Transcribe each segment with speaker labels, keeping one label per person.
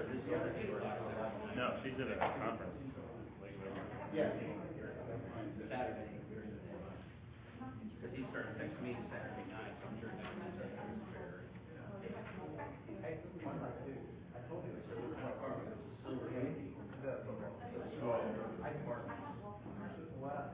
Speaker 1: No, she's at a conference.
Speaker 2: Yeah.
Speaker 3: Saturday, because he started texting me Saturday night, so I'm sure he's going to fair.
Speaker 2: Hey, one like two. I told you it's a silver candy. I marked. Wow.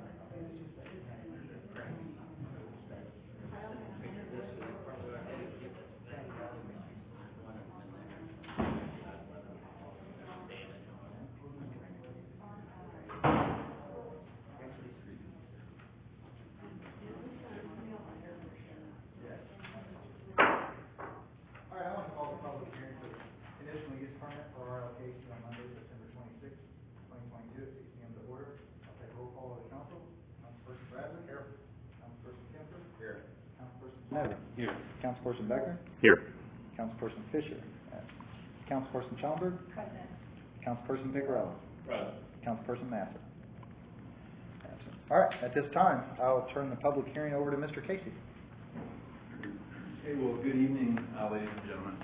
Speaker 2: All right, I want to call the public hearing for conditional use permit for our location on Monday, September 26th, 2022 at 6 p.m. to order. I'll take roll call of the council. Councilperson Bradley. Here. Councilperson Kemper. Here. Councilperson Snyder.
Speaker 1: Here.
Speaker 2: Councilperson Becker.
Speaker 1: Here.
Speaker 2: Councilperson Fisher. Councilperson Schaumburg.
Speaker 4: Present.
Speaker 2: Councilperson Picarella.
Speaker 1: Present.
Speaker 2: Councilperson Massa. Absent. All right, at this time, I'll turn the public hearing over to Mr. Casey.
Speaker 5: Hey, well, good evening, ladies and gentlemen.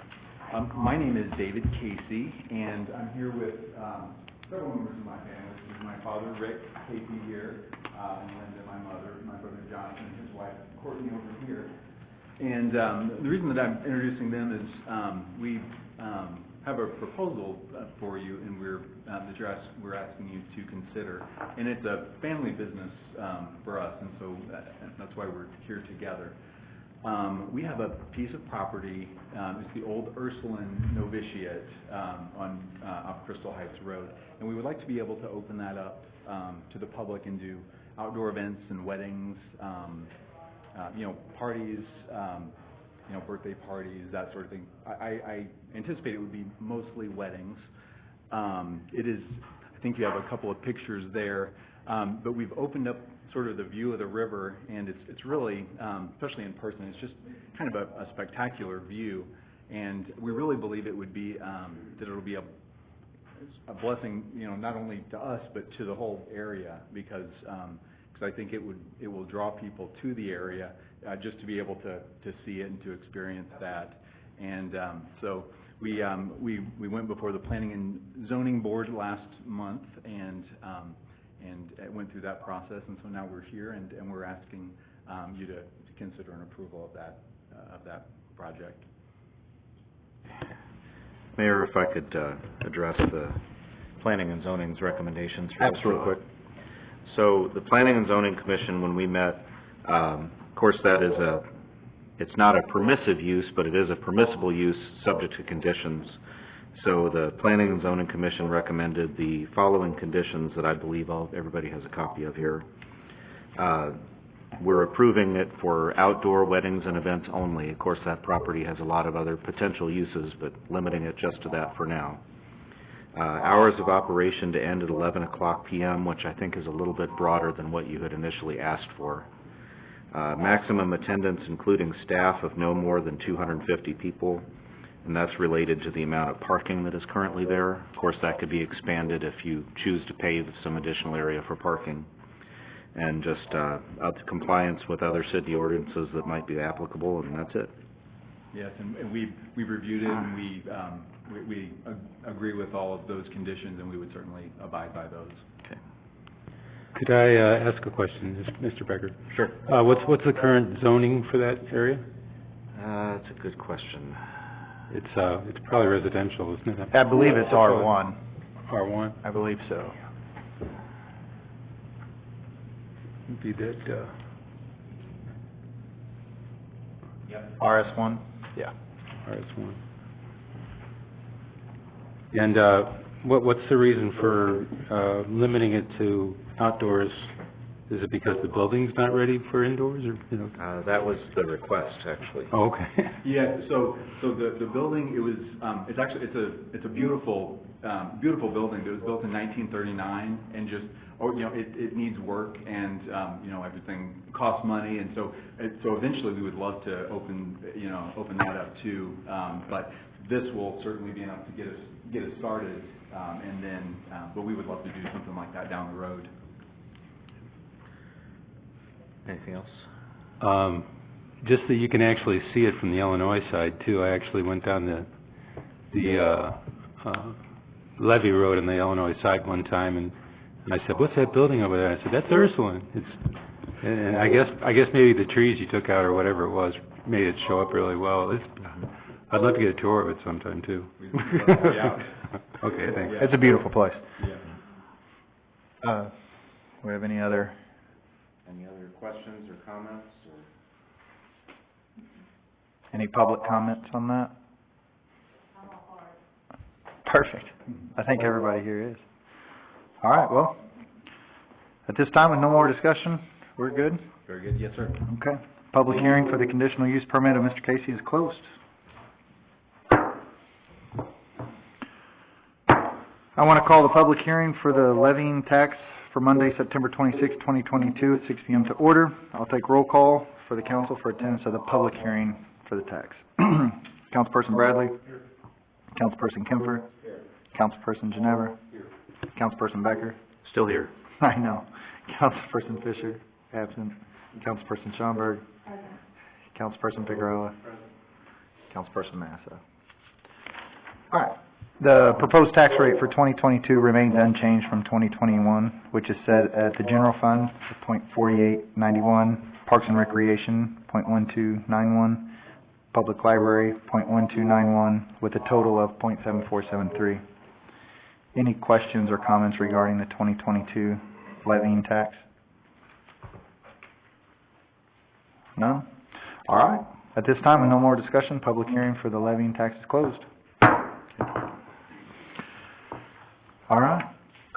Speaker 5: My name is David Casey, and I'm here with several members of my family. This is my father, Rick Casey, here, and Linda, my mother, my brother Jonathan, and his wife Courtney over here. And the reason that I'm introducing them is we have a proposal for you, and we're asking you to consider, and it's a family business for us, and so that's why we're here together. We have a piece of property, it's the old Ursuline Novitiate on off Crystal Heights Road, and we would like to be able to open that up to the public and do outdoor events and weddings, parties, birthday parties, that sort of thing. I anticipate it would be mostly weddings. It is, I think you have a couple of pictures there, but we've opened up sort of the view of the river, and it's really, especially in person, it's just kind of a spectacular view, and we really believe it would be, that it'll be a blessing, not only to us, but to the whole area, because I think it will draw people to the area, just to be able to see it and to experience that. And so we went before the Planning and Zoning Board last month, and it went through that process, and so now we're here, and we're asking you to consider an approval of that project.
Speaker 6: Mayor, if I could address the Planning and Zoning's recommendations for this real quick. So the Planning and Zoning Commission, when we met, of course that is it's not a permissive use, but it is a permissible use subject to conditions. So the Planning and Zoning Commission recommended the following conditions that I believe everybody has a copy of here. We're approving it for outdoor weddings and events only. Of course, that property has a lot of other potential uses, but limiting it just to that for now. Hours of operation to end at 11 o'clock p.m., which I think is a little bit broader than what you had initially asked for. Maximum attendance, including staff, of no more than 250 people. And that's related to the amount of parking that is currently there. Of course, that could be expanded if you choose to pave some additional area for parking. And just up to compliance with other city ordinances that might be applicable, and that's it.
Speaker 5: Yes, and we reviewed it, and we agree with all of those conditions, and we would certainly abide by those.
Speaker 6: Okay.
Speaker 7: Could I ask a question, Mr. Becker?
Speaker 6: Sure.
Speaker 7: What's the current zoning for that area?
Speaker 6: That's a good question.
Speaker 7: It's probably residential, isn't it?
Speaker 2: I believe it's R1.
Speaker 7: R1?
Speaker 2: I believe so.
Speaker 7: Would be that,
Speaker 2: RS1? Yeah.
Speaker 7: RS1. And what's the reason for limiting it to outdoors? Is it because the building's not ready for indoors, or
Speaker 6: That was the request, actually.
Speaker 7: Oh, okay.
Speaker 5: Yeah. So the building, it was it's a beautiful building. It was built in 1939, and just it needs work, and everything costs money, and so eventually we would love to open that up too. But this will certainly be enough to get us started, and then but we would love to do something like that down the road.
Speaker 6: Anything else?
Speaker 7: Just that you can actually see it from the Illinois side too. I actually went down the Levy Road on the Illinois side one time, and I said, "What's that building over there?" I said, "That's Ursuline." And I guess maybe the trees you took out or whatever it was made it show up really well. I'd love to get a tour of it sometime too. Okay, thanks.
Speaker 2: It's a beautiful place. We have any other?
Speaker 6: Any other questions or comments, or?
Speaker 2: Any public comments on that? Perfect. I think everybody here is. All right, well, at this time, with no more discussion, we're good?
Speaker 5: Very good, yes, sir.
Speaker 2: Okay. Public hearing for the conditional use permit of Mr. Casey is closed. I want to call the public hearing for the levying tax for Monday, September 26, 2022 at 6 p.m. to order. I'll take roll call for the council for attendance of the public hearing for the tax. Councilperson Bradley. Councilperson Kemfer. Councilperson Ginevra. Councilperson Becker.
Speaker 6: Still here.
Speaker 2: I know. Councilperson Fisher, absent. Councilperson Schaumburg. Councilperson Figueroa. Councilperson Massa. All right. The proposed tax rate for 2022 remains unchanged from 2021, which is set at the general fund at .4891, Parks and Recreation .1291, Public Library .1291, with a total of .7473. Any questions or comments regarding the 2022 levying tax? None? All right. At this time, with no more discussion, public hearing for the levying tax is closed. All right.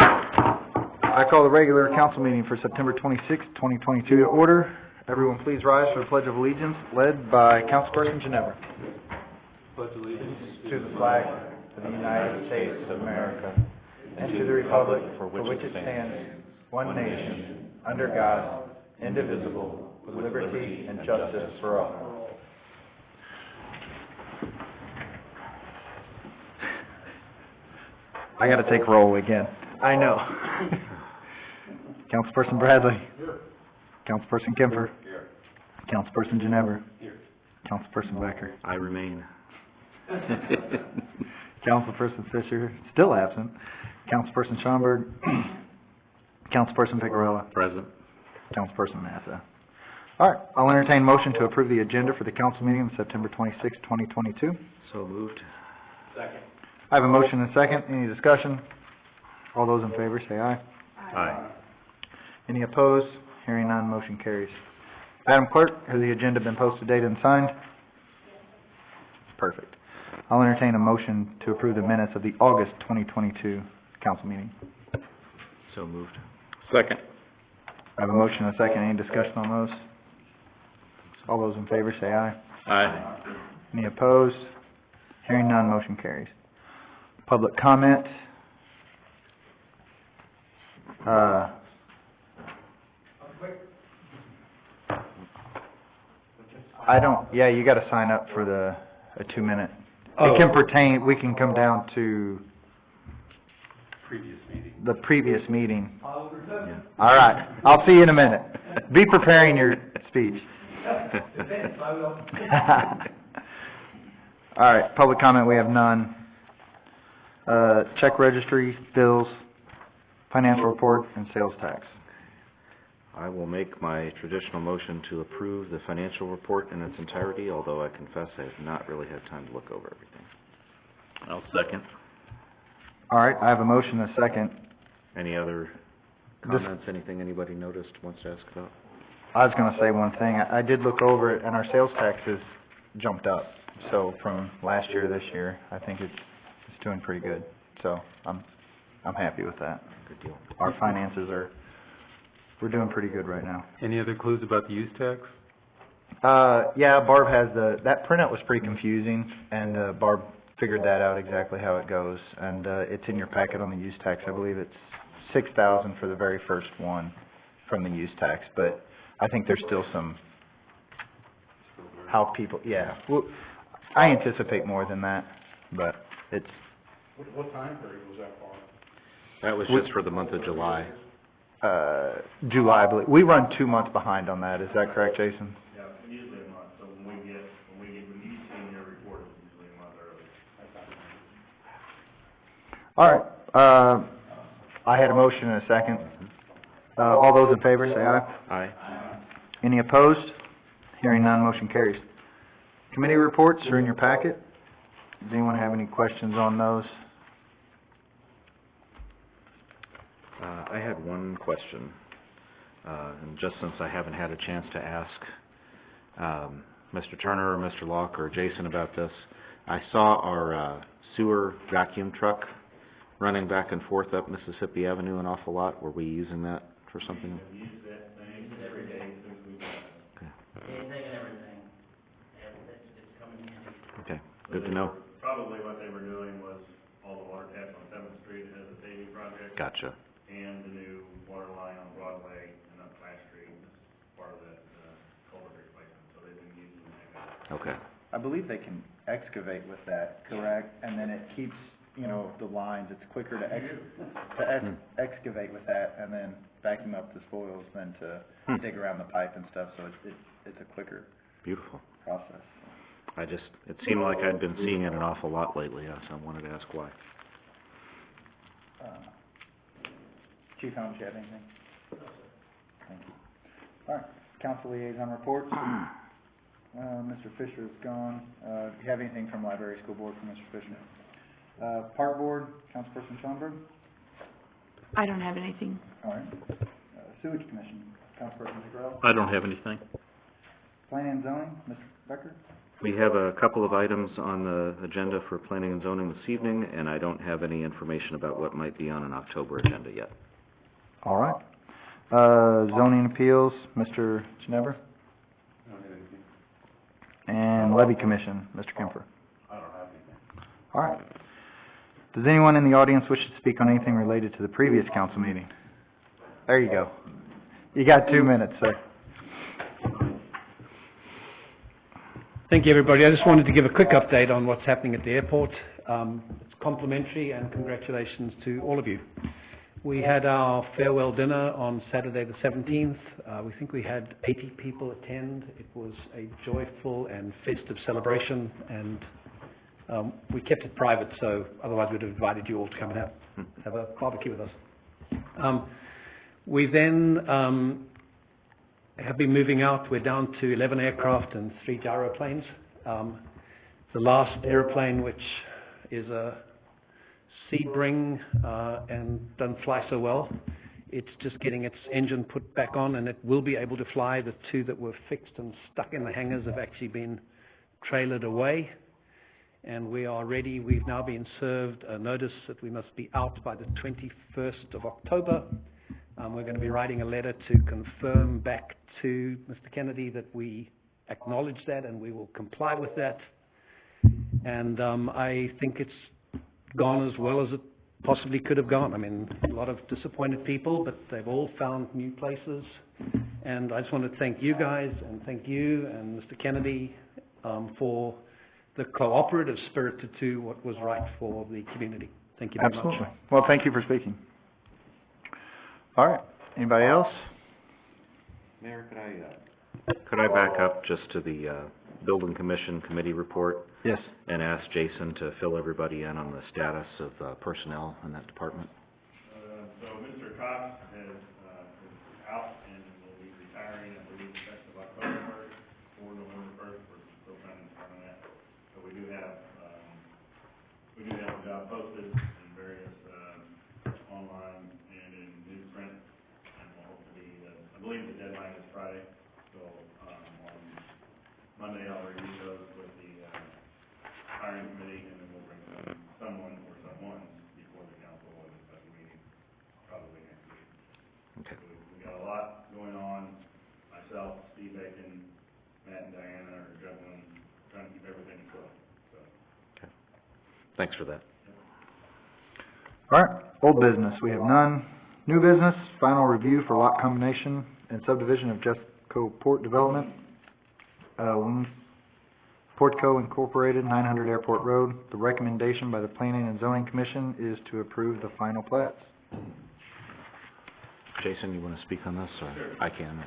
Speaker 2: I call the regular council meeting for September 26, 2022 to order. Everyone please rise for the Pledge of Allegiance, led by Councilperson Ginevra.
Speaker 7: Pledge allegiance
Speaker 2: To the flag of the United States of America, and to the republic for which it stands, one nation, under God, indivisible, with liberty and justice for all. I gotta take roll again. I know. Councilperson Bradley. Councilperson Kemfer. Councilperson Ginevra. Councilperson Becker.
Speaker 6: I remain.
Speaker 2: Councilperson Fisher, still absent. Councilperson Schaumburg. Councilperson Figueroa.
Speaker 6: Present.
Speaker 2: Councilperson Massa. All right, I'll entertain motion to approve the agenda for the council meeting on September 26, 2022.
Speaker 6: So moved.
Speaker 2: I have a motion and a second. Any discussion? All those in favor say aye.
Speaker 6: Aye.
Speaker 2: Any opposed? Hearing none, motion carries. Madam Clerk, has the agenda been posted, dated, and signed? Perfect. I'll entertain a motion to approve the minutes of the August 2022 council meeting.
Speaker 6: So moved.
Speaker 7: Second.
Speaker 2: I have a motion and a second. Any discussion on those? All those in favor say aye.
Speaker 7: Aye.
Speaker 2: Any opposed? Hearing none, motion carries. Public comment. Yeah, you gotta sign up for a 2-minute. It can pertain, we can come down to
Speaker 7: Previous meeting.
Speaker 2: the previous meeting. All right, I'll see you in a minute. Be preparing your speech. All right, public comment, we have none. Check registry, bills, financial report, and sales tax.
Speaker 6: I will make my traditional motion to approve the financial report in its entirety, although I confess I have not really had time to look over everything.
Speaker 1: I'll second.
Speaker 2: All right, I have a motion and a second.
Speaker 6: Any other comments, anything anybody noticed, wants to ask about?
Speaker 2: I was gonna say one thing. I did look over it, and our sales taxes jumped up. So from last year to this year, I think it's doing pretty good. So I'm happy with that.
Speaker 6: Good deal.
Speaker 2: Our finances we're doing pretty good right now.
Speaker 7: Any other clues about the use tax?
Speaker 2: Yeah, Barb has that printout was pretty confusing, and Barb figured that out exactly how it goes. And it's in your packet on the use tax. I believe it's $6,000 for the very first one from the use tax, but I think there's still some how people, yeah. Well, I anticipate more than that, but it's.
Speaker 1: What time period was that for?
Speaker 6: That was just for the month of July.
Speaker 2: July, I believe. We run 2 months behind on that. Is that correct, Jason?
Speaker 1: Yeah, usually a month, so when you see in your report, it's usually a month early.
Speaker 2: All right, I had a motion and a second. All those in favor, say aye.
Speaker 6: Aye.
Speaker 2: Any opposed? Hearing none, motion carries. Committee reports are in your packet. Does anyone have any questions on those?
Speaker 6: I had one question, and just since I haven't had a chance to ask, Mr. Turner or Mr. Locke or Jason about this, I saw our, sewer vacuum truck running back and forth up Mississippi Avenue an awful lot. Were we using that for something?
Speaker 1: We've used that thing every day since we got it.
Speaker 3: Anything and everything, it's coming in handy.
Speaker 6: Okay,
Speaker 1: So
Speaker 6: good to
Speaker 1: they
Speaker 6: know.
Speaker 1: were- Probably what they were doing was all the water taps on Seventh Street as a paving project.
Speaker 6: Gotcha.
Speaker 1: And the new water line on Broadway and up Class Street is part of that, culvert replacement, so they've been using that.
Speaker 6: Okay.
Speaker 2: I believe they can excavate with that, correct? And then it keeps, you know, the lines, it's quicker to excavate with that and then vacuum up the spoils than to dig around the pipe and stuff, so it's a quicker
Speaker 6: Beautiful.
Speaker 2: process.
Speaker 6: It seemed like I'd been seeing it an awful lot lately, so I wanted to ask why.
Speaker 2: Chief Holmes, you have anything? Thank you. All right, council liaison reports. Mr. Fisher is gone. Do you have anything from library school board from Mr. Fisher? Park board, Councilperson Schoenberg?
Speaker 4: I don't have anything.
Speaker 2: All right. Sewage commission, Councilperson DeGrelle?
Speaker 1: I don't have anything.
Speaker 2: Planning and zoning, Mr. Becker?
Speaker 6: We have a couple of items on the agenda for planning and zoning this evening, and I don't have any information about what might be on an October agenda yet.
Speaker 2: All right. Zoning appeals, Mr. Ginever? And levy commission, Mr. Kemfer?
Speaker 1: I don't have anything.
Speaker 2: All right. Does anyone in the audience wish to speak on anything related to the previous council meeting? There you go. You got 2 minutes, sir.
Speaker 8: Thank you, everybody. I just wanted to give a quick update on what's happening at the airport. It's complimentary, and congratulations to all of you. We had our farewell dinner on Saturday the 17th. We think we had 80 people attend. It was a joyful and festive celebration, and we kept it private, so otherwise we'd have invited you all to come and have a barbecue with us. We then have been moving out. We're down to 11 aircraft and 3 gyroplanes. The last airplane, which is a Sebring, and doesn't fly so well. It's just getting its engine put back on, and it will be able to fly. The 2 that were fixed and stuck in the hangars have actually been trailered away, and we are ready. We've now been served a notice that we must be out by the 21st of October. We're going to be writing a letter to confirm back to Mr. Kennedy that we acknowledge that and we will comply with that. And I think it's gone as well as it possibly could have gone. I mean, a lot of disappointed people, but they've all found new places. And I just want to thank you guys and thank you and Mr. Kennedy for the cooperative spirit to do what was right for the community. Thank you very much.
Speaker 2: Absolutely. Well, thank you for speaking. All right. Anybody else?
Speaker 6: Mayor, could I back up just to the Building Commission Committee report
Speaker 2: Yes.
Speaker 6: and ask Jason to fill everybody in on the status of personnel in that department?
Speaker 1: So Mr. Cox is out and will be retiring, I believe, effective October 1st or November 1st. We're still trying to determine that. So we do have a job posted in various, online and in newsprint. And we'll hope to be, I believe the deadline is Friday. So, on Monday, I'll review those with the, hiring committee, and then we'll bring someone or someones before the council at a special meeting, probably next week.
Speaker 6: Okay.
Speaker 1: So we got a lot going on. Myself, Steve Bacon, Matt and Diana are juggling, trying to keep everything afloat, so.
Speaker 6: Thanks for that.
Speaker 2: All right. Old business, we have none. New business, final review for lot combination and subdivision of Jeffco Port Development. Portco Incorporated, 900 Airport Road. The recommendation by the Planning and Zoning Commission is to approve the final plats.
Speaker 6: Jason, you want to speak on this, or
Speaker 1: Sure.
Speaker 6: I can?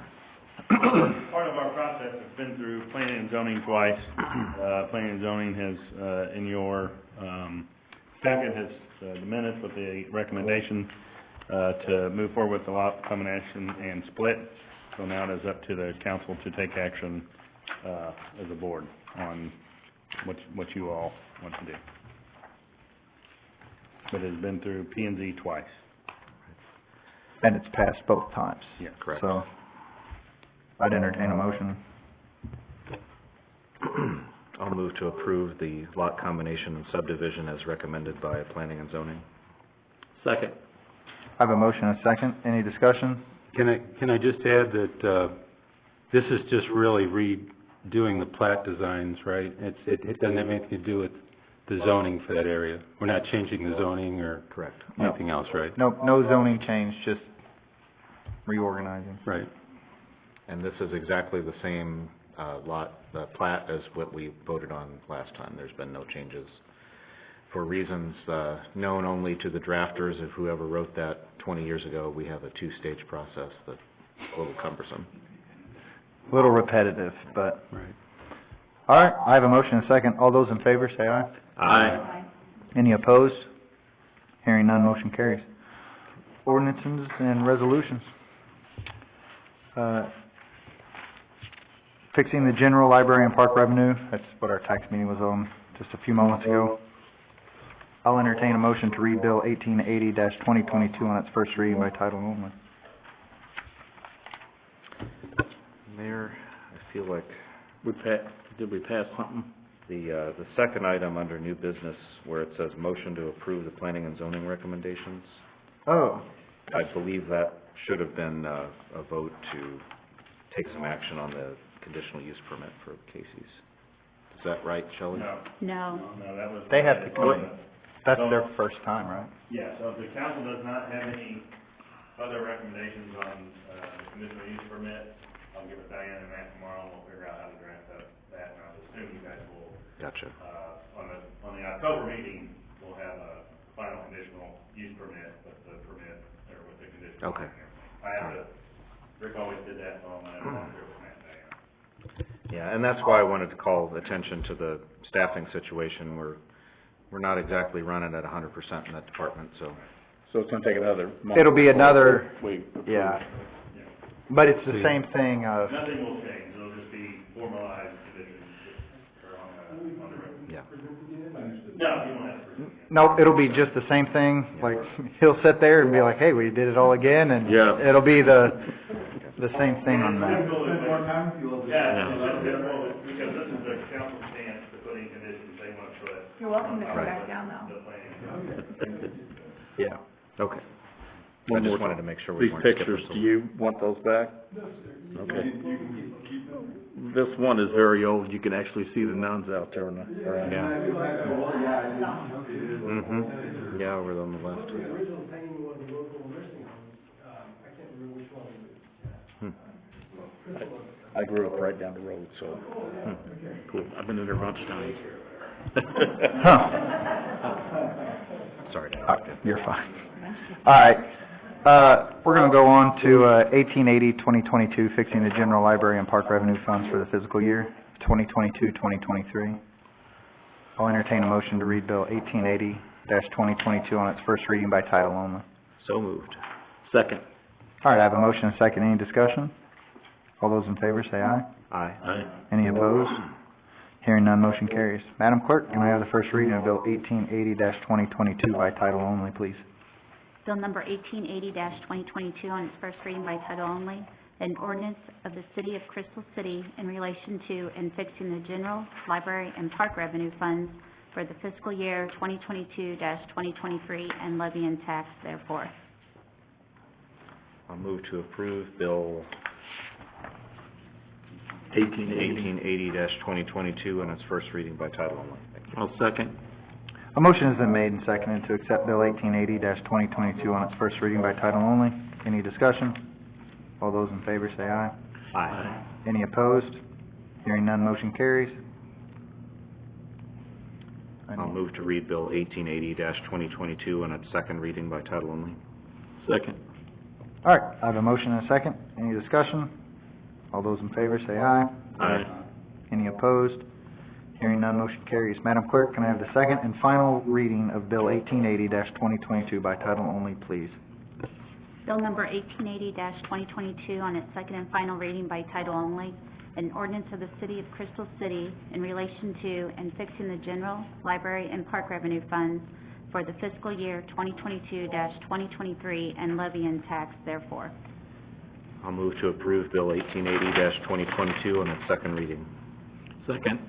Speaker 1: Part of our process has been through planning and zoning twice. Planning and zoning has, in your, packet has the minutes with the recommendation to move forward with the lot combination and split. So now it is up to the council to take action as a board on what you all want to do. But it has been through P and Z twice.
Speaker 2: And it's passed both times.
Speaker 1: Yeah,
Speaker 6: Correct.
Speaker 2: So, I'd entertain a motion.
Speaker 6: I'll move to approve the lot combination and subdivision as recommended by planning and zoning.
Speaker 3: Second.
Speaker 2: I have a motion and a second. Any discussion?
Speaker 7: Can I just add that, this is just really redoing the plat designs, right? It doesn't have anything to do with the zoning for that area. We're not changing the zoning or
Speaker 6: Correct.
Speaker 7: anything else, right?
Speaker 2: No zoning change, just reorganizing.
Speaker 7: Right.
Speaker 6: And this is exactly the same plat as what we voted on last time. There's been no changes. For reasons known only to the drafters of whoever wrote that 20 years ago, we have a two-stage process that's a little cumbersome.
Speaker 2: A little repetitive, but,
Speaker 7: Right.
Speaker 2: all right, I have a motion and a second. All those in favor, say aye.
Speaker 6: Aye.
Speaker 2: Any opposed? Hearing none, motion carries. Ordinances and resolutions. Fixing the general library and park revenue, that's what our tax meeting was on just a few moments ago. I'll entertain a motion to read Bill 1880-2022 on its first reading by title only.
Speaker 6: Mayor, I feel like
Speaker 3: Did we pass something?
Speaker 6: the second item under new business where it says motion to approve the planning and zoning recommendations,
Speaker 2: Oh,
Speaker 6: I believe that should have been a vote to take some action on the conditional use permit for Casey's. Is that right, Shelley?
Speaker 4: No.
Speaker 1: No, that was.
Speaker 2: they have to come in. That's their first time, right?
Speaker 1: Yeah, so if the council does not have any other recommendations on the conditional use permit, I'll give it Diane and Matt tomorrow, and we'll figure out how to draft that, and I'll assume you guys will,
Speaker 6: Gotcha.
Speaker 1: on the October meeting, we'll have a final conditional use permit with the permit, or with the conditional.
Speaker 6: Okay.
Speaker 1: I have to, Rick always did that, so I'm gonna do it with Matt and Diane.
Speaker 6: Yeah, and that's why I wanted to call attention to the staffing situation. We're not exactly running at 100% in that department, so.
Speaker 3: So it's gonna take another month.
Speaker 2: It'll be another,
Speaker 3: We approve.
Speaker 2: yeah. But it's the same thing of,
Speaker 1: Nothing will change, it'll just be formalized conditions, or on the record.
Speaker 6: Yeah.
Speaker 1: No, you won't have to.
Speaker 2: no, it'll be just the same thing, like, he'll sit there and be like, hey, we did it all again, and
Speaker 3: Yeah.
Speaker 2: it'll be the same thing on that.
Speaker 1: Yeah, because this is the council's chance to put in conditions they want to put.
Speaker 4: You're welcome to come
Speaker 6: Right.
Speaker 4: back down though.
Speaker 1: The planning.
Speaker 2: Yeah.
Speaker 6: Okay. I
Speaker 3: One
Speaker 6: just
Speaker 3: more
Speaker 6: wanted to make sure we
Speaker 3: These
Speaker 6: weren't
Speaker 3: pictures,
Speaker 6: skipping
Speaker 3: do you want those back? Okay. This one is very old, you can actually see the nuns out there on the.
Speaker 6: Yeah. Mm-hmm. Yeah, over on the left.
Speaker 9: original painting was a local nursing home, I can't remember which one it was.
Speaker 3: I grew up right down the road, so, cool, I've been in there a bunch of times.
Speaker 6: Sorry to
Speaker 2: Uh,
Speaker 6: interrupt you.
Speaker 2: You're fine. All right, we're gonna go on to, 1880-2022, fixing the general library and park revenue funds for the fiscal year, 2022-2023. I'll entertain a motion to read Bill 1880-2022 on its first reading by title only.
Speaker 6: So moved.
Speaker 3: Second.
Speaker 2: All right, I have a motion and a second. Any discussion? All those in favor say aye.
Speaker 6: Aye.
Speaker 3: Aye.
Speaker 2: Any opposed? Hearing none, motion carries. Madam Clerk, can I have the first reading of Bill 1880-2022 by title only, please?
Speaker 10: Bill number 1880-2022 on its first reading by title only, an ordinance of the City of Crystal City in relation to and fixing the general, library, and park revenue funds for the fiscal year 2022-2023 and levying tax therefore.
Speaker 6: I'll move to approve Bill
Speaker 3: 1880.
Speaker 6: 1880-2022 on its first reading by title only. Thank you.
Speaker 3: I'll second.
Speaker 2: A motion has been made and seconded to accept Bill 1880-2022 on its first reading by title only. Any discussion? All those in favor say aye.
Speaker 6: Aye.
Speaker 2: Any opposed? Hearing none, motion carries.
Speaker 6: I'll move to read Bill 1880-2022 on its second reading by title only.
Speaker 3: Second.
Speaker 2: All right, I have a motion and a second. Any discussion? All those in favor say aye.
Speaker 6: Aye.
Speaker 2: Any opposed? Hearing none, motion carries. Madam Clerk, can I have the second and final reading of Bill 1880-2022 by title only, please?
Speaker 10: Bill number 1880-2022 on its second and final reading by title only, an ordinance of the City of Crystal City in relation to and fixing the general, library, and park revenue funds for the fiscal year 2022-2023 and levying tax therefore.
Speaker 6: I'll move to approve Bill 1880-2022 on its second reading.
Speaker 3: Second.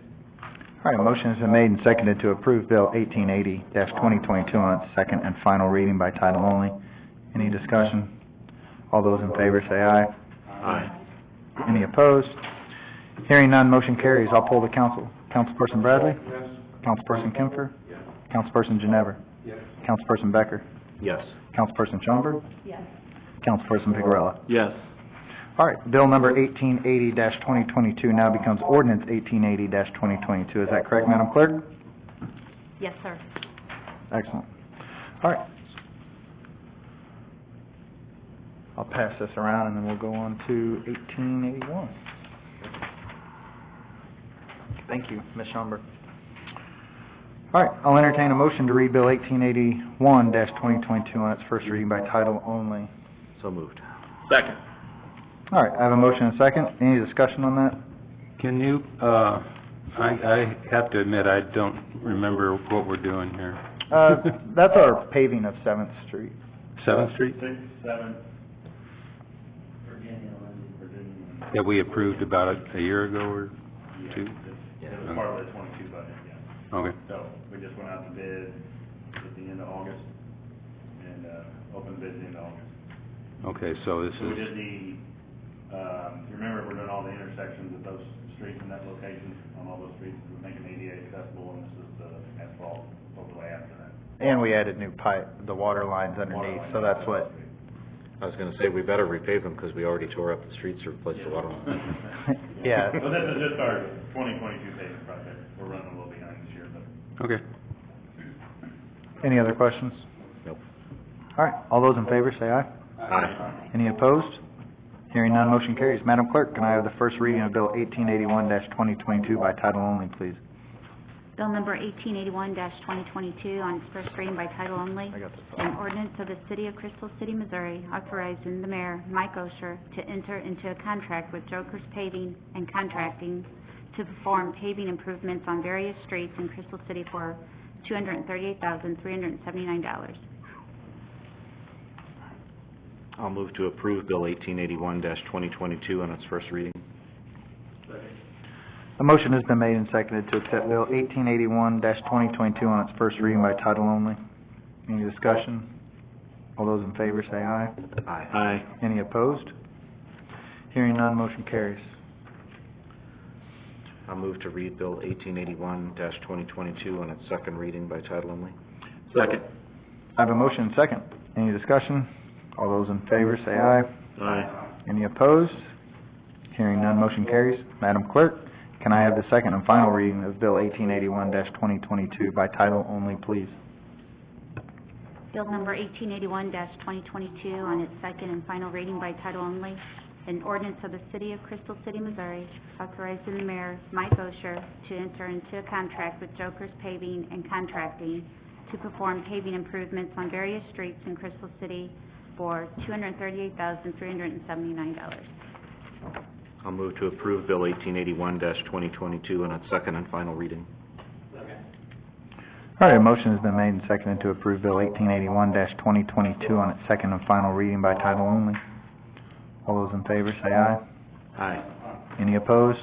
Speaker 2: All right, a motion has been made and seconded to approve Bill 1880-2022 on its second and final reading by title only. Any discussion? All those in favor say aye.
Speaker 6: Aye.
Speaker 2: Any opposed? Hearing none, motion carries. I'll poll the council. Councilperson Bradley?
Speaker 9: Yes.
Speaker 2: Councilperson Kempfer? Councilperson Ginever?
Speaker 9: Yes.
Speaker 2: Councilperson Becker?
Speaker 6: Yes.
Speaker 2: Councilperson Schomburg?
Speaker 10: Yes.
Speaker 2: Councilperson Picarella?
Speaker 3: Yes.
Speaker 2: All right, bill number 1880-2022 now becomes ordinance 1880-2022. Is that correct, Madam Clerk?
Speaker 10: Yes, sir.
Speaker 2: Excellent. All right. I'll pass this around and then we'll go on to 1881. Thank you, Ms. Schomburg. All right, I'll entertain a motion to read Bill 1881-2022 on its first reading by title only.
Speaker 6: So moved.
Speaker 3: Second.
Speaker 2: All right, I have a motion and a second. Any discussion on that?
Speaker 7: Can you, I have to admit, I don't remember what we're doing here.
Speaker 2: That's our paving of 7th Street.
Speaker 7: 7th Street?
Speaker 1: 6, 7,
Speaker 3: Virginia.
Speaker 7: That we approved about a year ago or two?
Speaker 1: it was part of the 22 budget, yeah.
Speaker 7: Okay.
Speaker 1: So, we just went out to bid at the end of August, and, opened bids in August.
Speaker 7: Okay, so this
Speaker 1: So we
Speaker 7: is,
Speaker 1: just need, you remember, we're doing all the intersections of those streets in that location, on all those streets, we're making ADA accessible, and this is the asphalt overlay after that.
Speaker 2: And we added new pipe, the water lines underneath, so that's what,
Speaker 6: I was gonna say, we better repave them because we already tore up the streets to replace the water line.
Speaker 2: yeah.
Speaker 1: Well, this is just our 2022 paving project, we're running a little behind this year, but.
Speaker 7: okay.
Speaker 2: Any other questions?
Speaker 6: Nope.
Speaker 2: All right, all those in favor say aye.
Speaker 6: Aye.
Speaker 2: Any opposed? Hearing none, motion carries. Madam Clerk, can I have the first reading of Bill 1881-2022 by title only, please?
Speaker 10: Bill number 1881-2022 on its first reading by title only,
Speaker 2: I got this.
Speaker 10: an ordinance of the City of Crystal City, Missouri, authorizing the mayor, Mike Osher, to enter into a contract with Joker's Paving and Contracting to perform paving improvements on various streets in Crystal City for $238,379.
Speaker 6: I'll move to approve Bill 1881-2022 on its first reading.
Speaker 2: A motion has been made and seconded to accept Bill 1881-2022 on its first reading by title only. Any discussion? All those in favor say aye.
Speaker 6: Aye.
Speaker 3: Aye.
Speaker 2: Any opposed? Hearing none, motion carries.
Speaker 6: I'll move to read Bill 1881-2022 on its second reading by title only.
Speaker 3: Second.
Speaker 2: I have a motion and second. Any discussion? All those in favor say aye.
Speaker 3: Aye.
Speaker 2: Any opposed? Hearing none, motion carries. Madam Clerk, can I have the second and final reading of Bill 1881-2022 by title only, please?
Speaker 10: Bill number 1881-2022 on its second and final reading by title only, an ordinance of the City of Crystal City, Missouri, authorizing the mayor, Mike Osher, to enter into a contract with Joker's Paving and Contracting to perform paving improvements on various streets in Crystal City for $238,379.
Speaker 6: I'll move to approve Bill 1881-2022 on its second and final reading.
Speaker 2: All right, a motion has been made and seconded to approve Bill 1881-2022 on its second and final reading by title only. All those in favor say aye.
Speaker 6: Aye.
Speaker 2: Any opposed?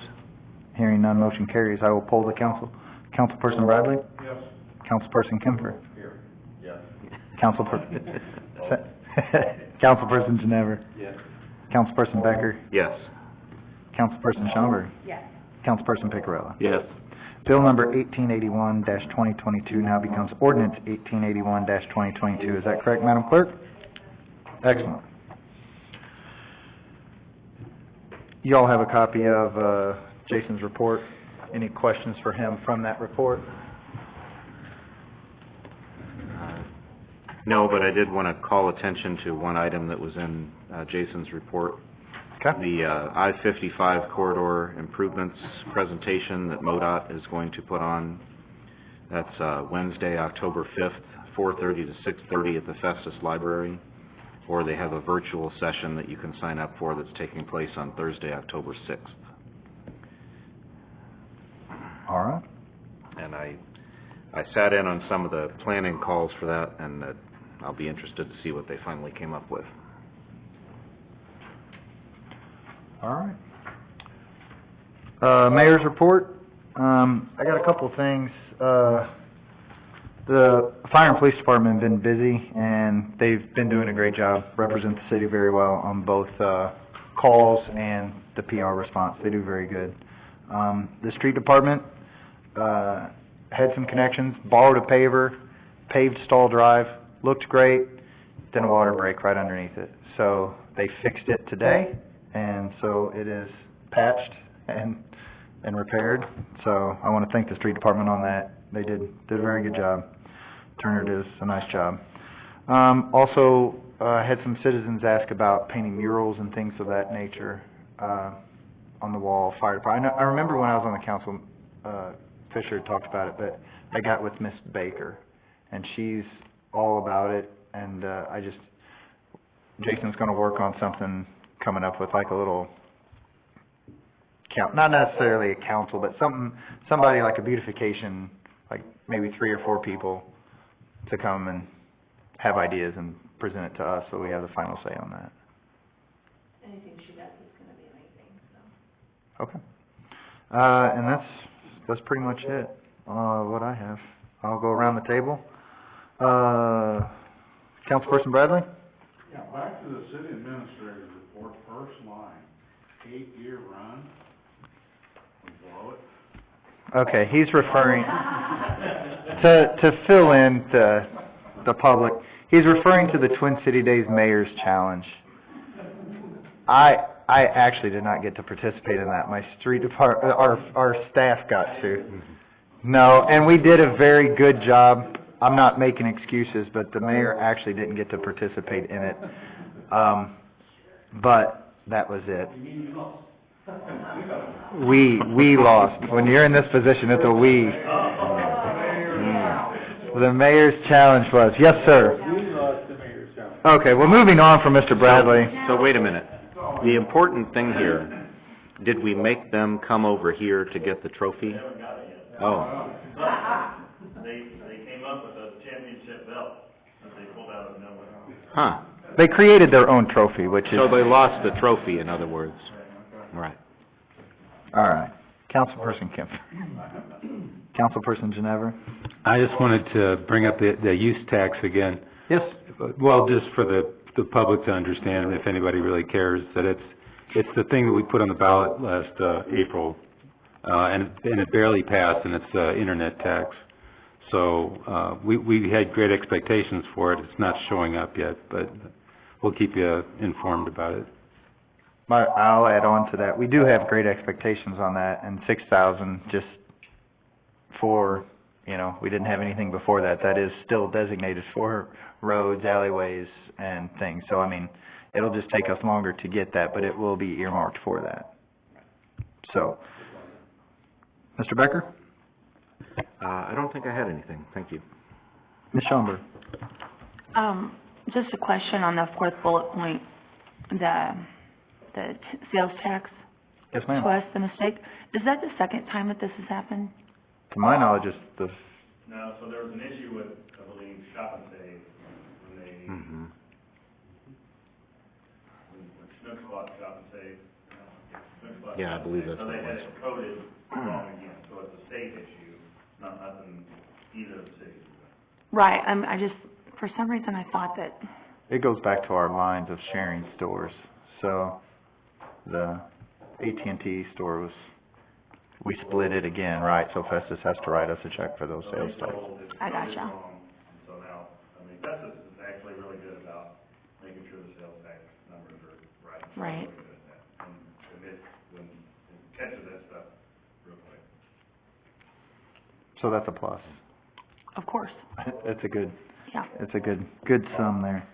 Speaker 2: Hearing none, motion carries. I will poll the council. Councilperson Bradley?
Speaker 9: Yes.
Speaker 2: Councilperson Kemfer?
Speaker 1: Here. Yes.
Speaker 2: Councilperson Ginever?
Speaker 9: Yes.
Speaker 2: Councilperson Becker?
Speaker 6: Yes.
Speaker 2: Councilperson Schomburg?
Speaker 10: Yes.
Speaker 2: Councilperson Picarella?
Speaker 3: Yes.
Speaker 2: Bill number 1881-2022 now becomes ordinance 1881-2022. Is that correct, Madam Clerk? Excellent. You all have a copy of Jason's report. Any questions for him from that report?
Speaker 6: No, but I did want to call attention to one item that was in Jason's report. The I-55 corridor improvements presentation that MoDOT is going to put on, that's Wednesday, October 5th, 4:30 to 6:30 at the Festus Library, or they have a virtual session that you can sign up for that's taking place on Thursday, October 6th.
Speaker 2: All right.
Speaker 6: And I sat in on some of the planning calls for that, and I'll be interested to see what they finally came up with.
Speaker 2: All right. Mayor's report. I got a couple of things. The fire and police department have been busy, and they've been doing a great job, represent the city very well on both calls and the PR response. They do very good. The street department had some connections, borrowed a paver, paved Stall Drive, looked great, then a water break right underneath it. So they fixed it today, and so it is patched and repaired. So I want to thank the street department on that. They did a very good job. Turner did a nice job. Also, had some citizens ask about painting murals and things of that nature on the wall, fire department. I remember when I was on the council, Fisher talked about it, but I got with Miss Baker, and she's all about it, and Jason's gonna work on something coming up with like a little not necessarily a council, but somebody like a beautification, like maybe 3 or 4 people to come and have ideas and present it to us, so we have the final say on that.
Speaker 11: Anything she does is gonna be amazing, so.
Speaker 2: Okay. And that's pretty much it, what I have. I'll go around the table. Councilperson Bradley?
Speaker 12: Yeah, back to the city administrator's report, first line, 8-year run, we blow it.
Speaker 2: Okay, he's referring, to fill in the public, he's referring to the Twin City Days Mayor's Challenge. I actually did not get to participate in that. My street department, our staff got to. No, and we did a very good job. I'm not making excuses, but the mayor actually didn't get to participate in it. But that was it. We lost. When you're in this position, it's a we. The mayor's challenge was, yes, sir. Okay, well, moving on from Mr. Bradley.
Speaker 6: So wait a minute. The important thing here, did we make them come over here to get the trophy? Oh.
Speaker 1: They came up with a championship belt that they pulled out of nowhere.
Speaker 6: Huh.
Speaker 2: They created their own trophy, which is...
Speaker 6: So they lost the trophy, in other words. Right.
Speaker 2: All right. Councilperson Kemp. Councilperson Ginever.
Speaker 7: I just wanted to bring up the use tax again.
Speaker 2: Yes.
Speaker 7: Well, just for the public to understand, if anybody really cares, that it's the thing that we put on the ballot last April, and it barely passed, and it's the internet tax. So we had great expectations for it. It's not showing up yet, but we'll keep you informed about it.
Speaker 2: I'll add on to that. We do have great expectations on that, and 6,000 just for, we didn't have anything before that. That is still designated for roads, alleyways, and things. So, it'll just take us longer to get that, but it will be earmarked for that. So, Mr. Becker?
Speaker 6: I don't think I had anything. Thank you.
Speaker 2: Ms. Schomburg?
Speaker 4: Just a question on the 4th bullet point, the sales tax.
Speaker 2: Yes, ma'am.
Speaker 4: Plus the mistake. Is that the second time that this has happened?
Speaker 2: To my knowledge, it's the...
Speaker 1: No, so there was an issue with, I believe, Shop and Save, when they, when Schnucks bought Shop and Save. Schnucks bought
Speaker 6: Yeah, I
Speaker 1: Shop and
Speaker 6: believe
Speaker 1: Save,
Speaker 6: that's
Speaker 1: So
Speaker 6: what
Speaker 1: they
Speaker 6: it
Speaker 1: had
Speaker 6: was.
Speaker 1: it coded wrong again, so it's a state issue, not nothing either of the cities.
Speaker 4: Right, I just, for some reason I thought that,
Speaker 2: It goes back to our lines of sharing stores. So, the AT&T store was, we split it again, right? So Festus has to write us a check for those sales tax.
Speaker 4: I gotcha.
Speaker 1: So now, Festus is actually really good about making sure the sales tax numbers are right.
Speaker 4: Right.
Speaker 1: Really good at that. And it catches that stuff real quick.
Speaker 2: So that's a plus.
Speaker 4: of course,
Speaker 2: It's a good,
Speaker 4: yeah.
Speaker 2: it's a good sum there.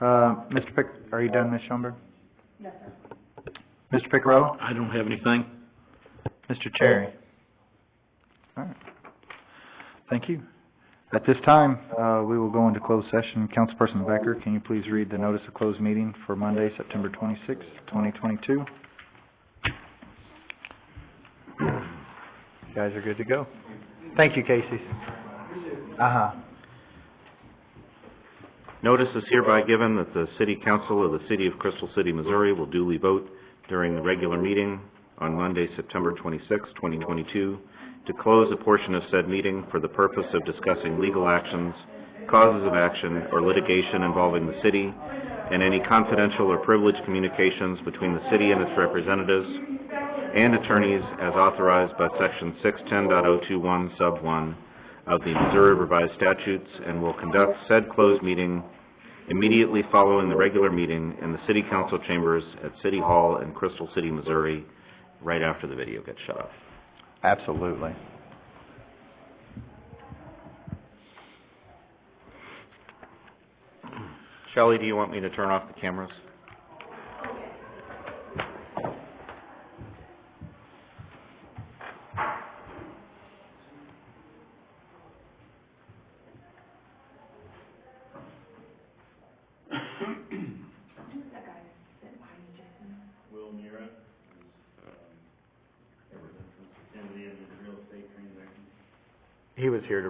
Speaker 2: Mr. Pick, are you done, Ms. Schomburg?
Speaker 11: Yes, sir.
Speaker 2: Mr. Picaro?
Speaker 6: I don't have anything.
Speaker 2: Mr. Cherry? All right. Thank you. At this time, we will go into closed session. Councilperson Becker, can you please read the notice of closed meeting for Monday, September 26th, 2022? You guys are good to go. Thank you, Casey.
Speaker 6: Notice is hereby given that the City Council of the City of Crystal City, Missouri will duly vote during the regular meeting on Monday, September 26th, 2022, to close a portion of said meeting for the purpose of discussing legal actions, causes of action, or litigation involving the city, and any confidential or privileged communications between the city and its representatives and attorneys as authorized by Section 610.021 Sub 1 of the Missouri Revised Statutes, and will conduct said closed meeting immediately following the regular meeting in the City Council chambers at City Hall in Crystal City, Missouri, right after the video gets shut off.
Speaker 2: Absolutely.
Speaker 6: Shelley, do you want me to turn off the cameras?
Speaker 1: Will Mira, represents Kennedy and his real estate transaction.
Speaker 2: He was here to